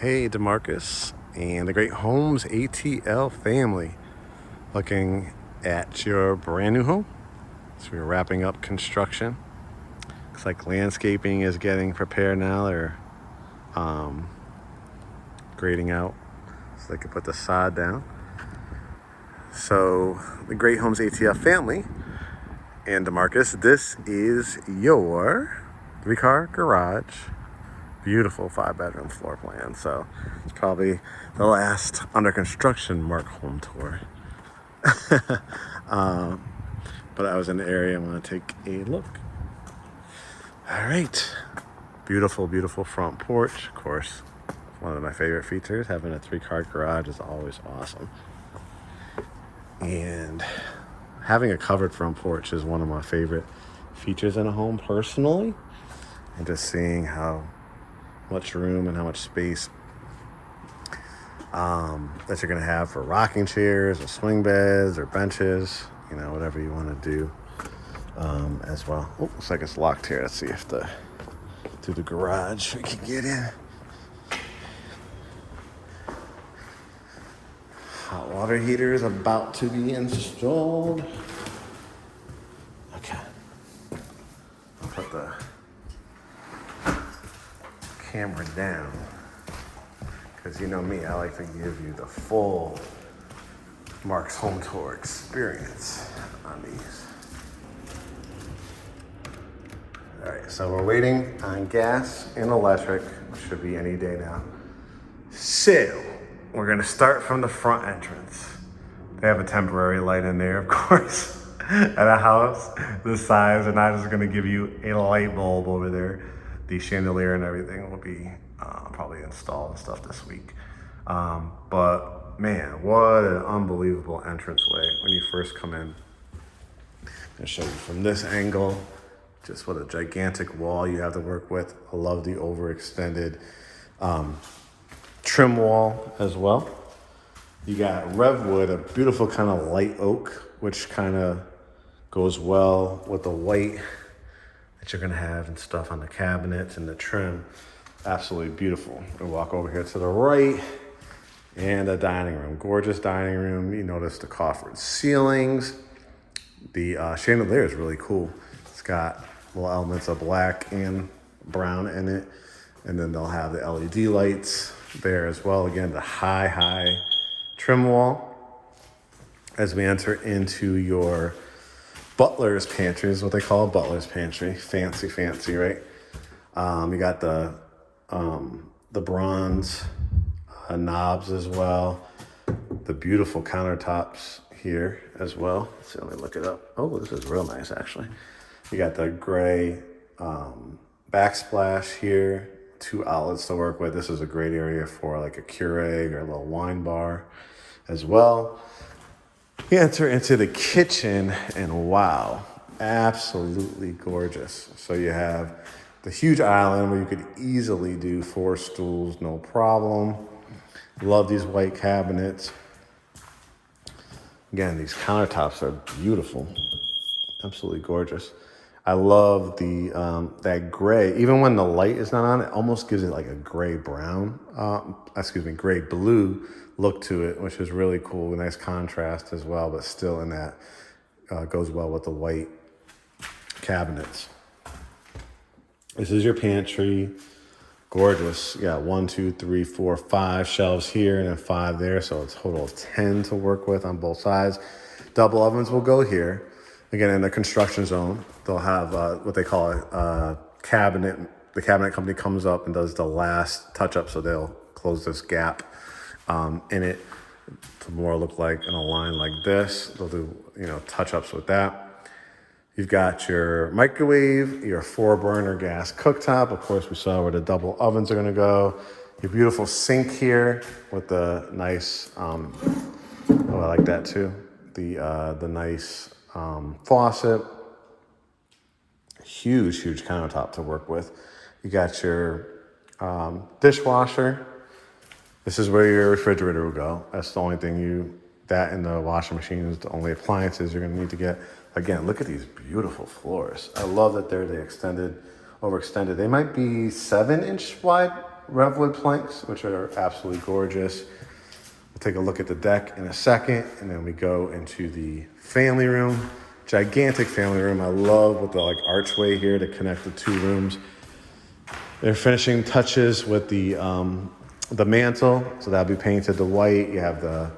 Hey, DeMarkus and the Great Homes ATL family, looking at your brand new home. So we're wrapping up construction. Looks like landscaping is getting prepared now. They're grading out so they can put the sod down. So the Great Homes ATL family and DeMarkus, this is your 3-car garage. Beautiful 5-bedroom floor plan. So it's probably the last under construction Mark home tour. But I was in the area. I'm going to take a look. All right. Beautiful, beautiful front porch. Of course, one of my favorite features. Having a 3-car garage is always awesome. And having a covered front porch is one of my favorite features in a home personally. And just seeing how much room and how much space that you're going to have for rocking chairs or swing beds or benches, you know, whatever you want to do as well. Oh, looks like it's locked here. Let's see if through the garage we can get in. Hot water heater is about to be installed. Okay. I'll put the camera down, because you know me, I like to give you the full Mark's home tour experience on these. All right, so we're waiting on gas and electric, which should be any day now. So we're gonna start from the front entrance. They have a temporary light in there, of course. At a house this size, they're not just gonna give you a light bulb over there. The chandelier and everything will be probably installed and stuff this week. But man, what an unbelievable entranceway when you first come in. I'm gonna show you from this angle, just what a gigantic wall you have to work with. I love the overextended trim wall as well. You got Revwood, a beautiful kind of light oak, which kind of goes well with the white that you're gonna have and stuff on the cabinets and the trim. Absolutely beautiful. We'll walk over here to the right, and a dining room, gorgeous dining room. You notice the coffered ceilings. The chandelier is really cool. It's got little elements of black and brown in it, and then they'll have the LED lights there as well. Again, the high trim wall. As we enter into your butler's pantry is what they call a butler's pantry. Fancy, right? You got the bronze knobs as well. The beautiful countertops here as well. So let me look it up. Oh, this is real nice, actually. You got the gray backsplash here. 2 outlets to work with. This is a great area for like a Keurig or a little wine bar as well. You enter into the kitchen and wow, absolutely gorgeous. So you have the huge island where you could easily do 4 stools, no problem. Love these white cabinets. Again, these countertops are beautiful, absolutely gorgeous. I love the that gray. Even when the light is not on, it almost gives it like a gray brown, gray blue look to it, which is really cool. A nice contrast as well, but still in that goes well with the white cabinets. This is your pantry. Gorgeous. You got 1, 2, 3, 4, 5 shelves here and then 5 there. So a total of 10 to work with on both sides. Double ovens will go here. Again, in the construction zone, they'll have what they call a cabinet. The cabinet company comes up and does the last touch up. So they'll close this gap in it to more look like in a line like this. They'll do, touch ups with that. You've got your microwave, your 4-burner gas cooktop. Of course, we saw where the double ovens are gonna go. Your beautiful sink here with the nice, I like that too. The nice faucet. Huge countertop to work with. You got your dishwasher. This is where your refrigerator will go. That's the only thing that and the washing machine is the only appliances you're gonna need to get. Again, look at these beautiful floors. I love that they're overextended. They might be 7-inch wide Revwood planks, which are absolutely gorgeous. We'll take a look at the deck in a second, and then we go into the family room. Gigantic family room. I love with the like archway here to connect the two rooms. They're finishing touches with the mantle, so that'll be painted to white. You have the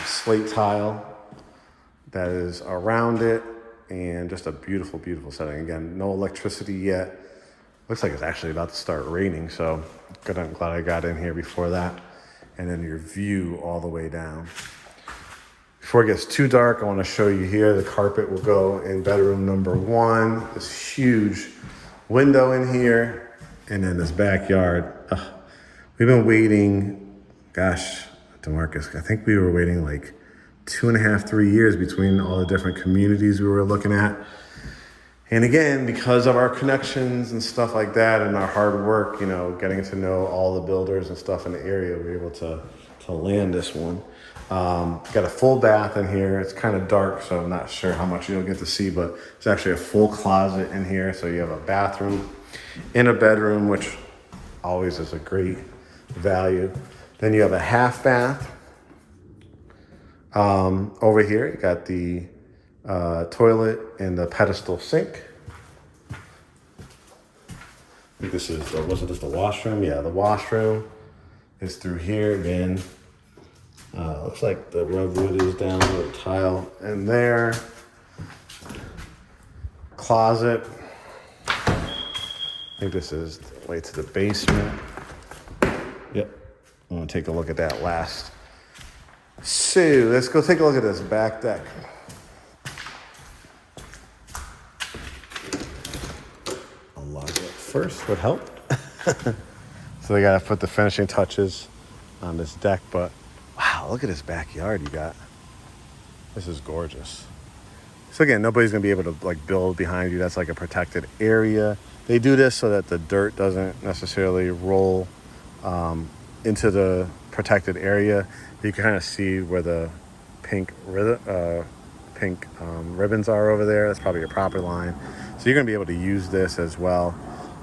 slate tile that is around it, and just a beautiful, beautiful setting. Again, no electricity yet. Looks like it's actually about to start raining, so I'm glad I got in here before that. And then your view all the way down. Before it gets too dark, I want to show you here, the carpet will go in bedroom number 1. This huge window in here, and then this backyard. We've been waiting, gosh, DeMarkus, I think we were waiting like 2.5, 3 years between all the different communities we were looking at. And again, because of our connections and stuff like that and our hard work, you know, getting to know all the builders and stuff in the area, we were able to land this one. Got a full bath in here. It's kind of dark, so I'm not sure how much you'll get to see, but it's actually a full closet in here. So you have a bathroom in a bedroom, which always is a great value. Then you have a half bath. Over here, you got the toilet and the pedestal sink. I think this is, wasn't this the washroom? Yeah, the washroom is through here again. Looks like the Revwood is down with a tile in there. Closet. I think this is the way to the basement. Yep, I'm gonna take a look at that last. So let's go take a look at this back deck. Unlock it first would help. So they gotta put the finishing touches on this deck, but wow, look at this backyard you got. This is gorgeous. So again, nobody's gonna be able to like build behind you. That's like a protected area. They do this so that the dirt doesn't necessarily roll into the protected area. You can kind of see where the pink ribbons are over there. That's probably your property line. So you're gonna be able to use this as well.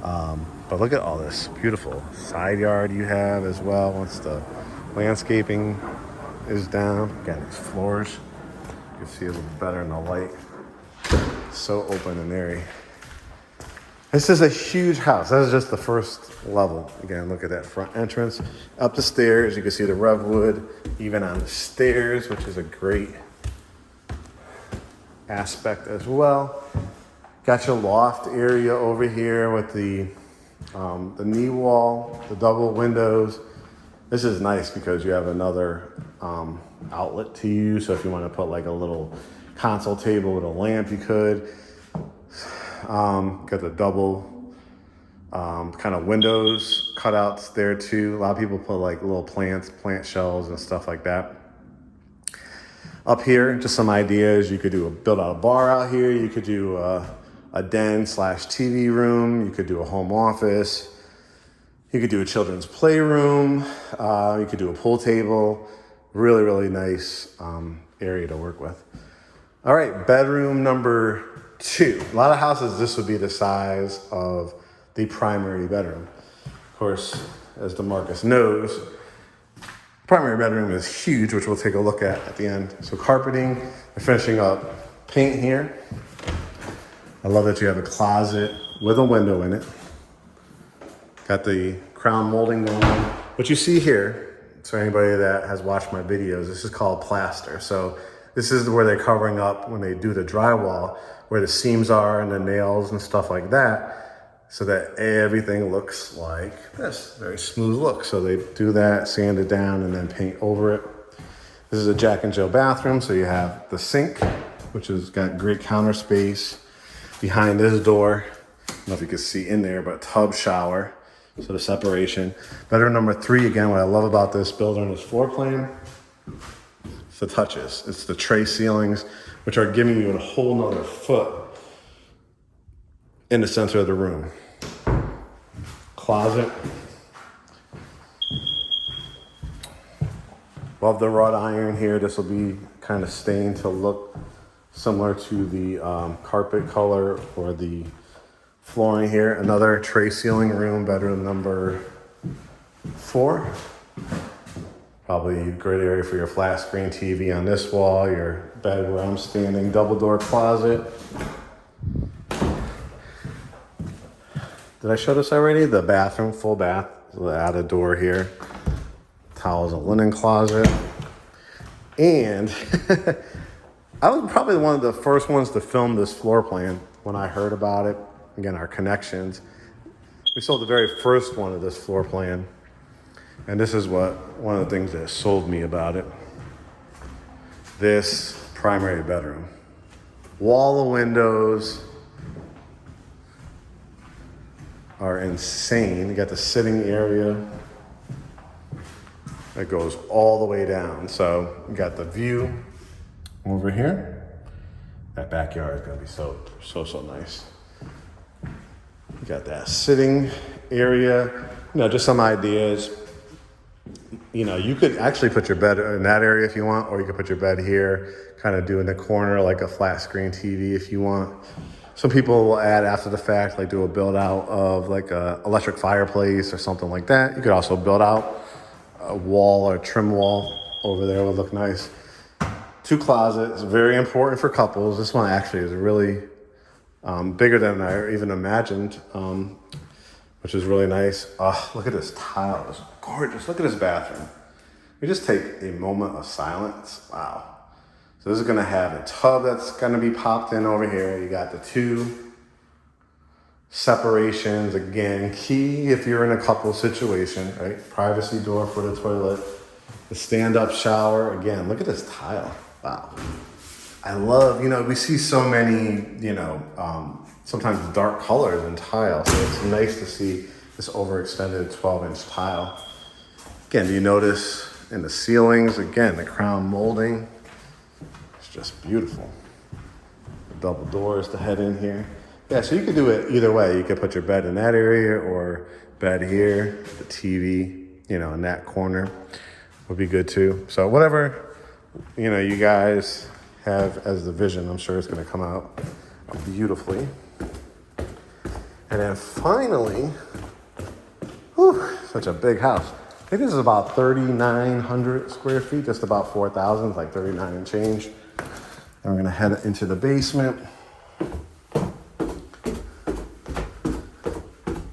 But look at all this beautiful side yard you have as well. Once the landscaping is down, again, these floors, you can see a little better in the light. So open and airy. This is a huge house. That is just the first level. Again, look at that front entrance. Up the stairs, you can see the Revwood even on the stairs, which is a great aspect as well. Got your loft area over here with the knee wall, the double windows. This is nice because you have another outlet to use. So if you want to put like a little console table with a lamp, you could. Got the double kind of windows cutouts there too. A lot of people put like little plant shells and stuff like that. Up here, just some ideas. You could build out a bar out here. You could do a den / TV room. You could do a home office. You could do a children's playroom. You could do a pool table. Really, really nice area to work with. All right, bedroom number 2. A lot of houses, this would be the size of the primary bedroom. Of course, as DeMarkus knows, primary bedroom is huge, which we'll take a look at the end. So carpeting, we're finishing up paint here. I love that you have a closet with a window in it. Got the crown molding going on. What you see here, so anybody that has watched my videos, this is called plaster. So this is where they're covering up when they do the drywall, where the seams are and the nails and stuff like that, so that everything looks like this, very smooth look. So they do that, sand it down, and then paint over it. This is a Jack and Jill bathroom, so you have the sink, which has got great counter space. Behind this door, I don't know if you can see in there, but tub shower, so the separation. Bedroom number 3, again, what I love about this builder and this floor plan, it's the touches. It's the tray ceilings, which are giving you a whole nother foot in the center of the room. Closet. Love the wrought iron here. This will be kind of stained to look similar to the carpet color or the flooring here. Another tray ceiling room, bedroom number 4. Probably a great area for your flat screen TV on this wall, your bed where I'm standing, double door closet. Did I show this already? The bathroom, full bath. We'll add a door here. Towels and linen closet. And I was probably one of the first ones to film this floor plan when I heard about it. Again, our connections. We sold the very first one of this floor plan. And this is one of the things that sold me about it. This primary bedroom. Wall of windows are insane. You got the sitting area that goes all the way down. So you got the view over here. That backyard is gonna be so nice. You got that sitting area. Just some ideas. You could actually put your bed in that area if you want, or you could put your bed here, kind of do in the corner like a flat screen TV if you want. Some people will add after the fact, like do a build out of like a electric fireplace or something like that. You could also build out a wall or trim wall over there, would look nice. 2 closets, very important for couples. This one actually is really bigger than I even imagined, which is really nice. Oh, look at this tile, it's gorgeous. Look at this bathroom. We just take a moment of silence. Wow. So this is gonna have a tub that's gonna be popped in over here. You got the 2 separations. Again, key if you're in a couple situation, right? Privacy door for the toilet. The stand-up shower. Again, look at this tile. Wow. I love, we see so many, sometimes dark colors in tile. So it's nice to see this overextended 12-inch tile. Again, do you notice in the ceilings, again, the crown molding? Just beautiful. The double doors to head in here. Yeah, so you could do it either way. You could put your bed in that area or bed here, the TV, in that corner would be good too. So whatever, you guys have as the vision, I'm sure it's gonna come out beautifully. And then finally, such a big house. I think this is about 3,900 square feet, just about 4,000, it's like 39 and change. And we're gonna head into the basement.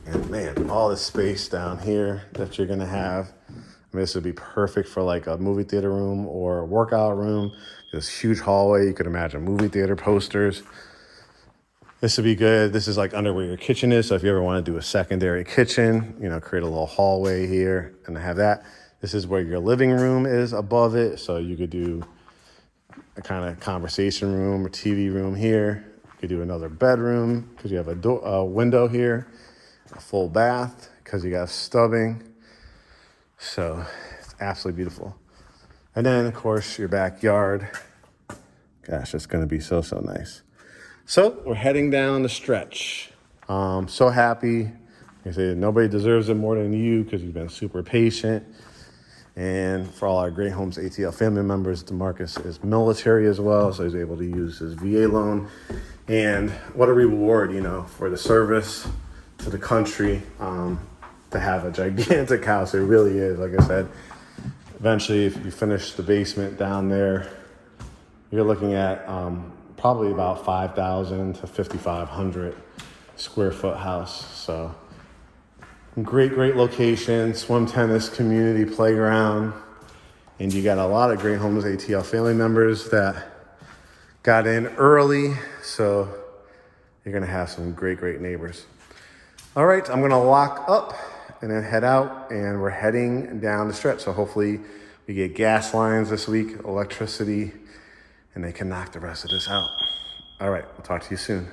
And man, all this space down here that you're gonna have. This would be perfect for like a movie theater room or a workout room. This huge hallway, you could imagine movie theater posters. This would be good. This is like under where your kitchen is. So if you ever want to do a secondary kitchen, create a little hallway here and have that. This is where your living room is above it. So you could do a kind of conversation room or TV room here. You could do another bedroom because you have a window here, a full bath because you got stubbing. So it's absolutely beautiful. And then of course your backyard. Gosh, it's going to be so nice. So we're heading down the stretch. So happy. Like I said, nobody deserves it more than you because you've been super patient. And for all our Great Homes ATL family members, DeMarkus is military as well, so he's able to use his VA loan. And what a reward, for the service to the country, to have a gigantic house. It really is. Like I said, eventually, if you finish the basement down there, you're looking at probably about 5,000 to 5,500 square foot house. So great location, swim, tennis, community playground. And you got a lot of Great Homes ATL family members that got in early. So you're gonna have some great neighbors. All right, I'm gonna lock up and then head out, and we're heading down the stretch. So hopefully we get gas lines this week, electricity, and they can knock the rest of this out. All right, we'll talk to you soon.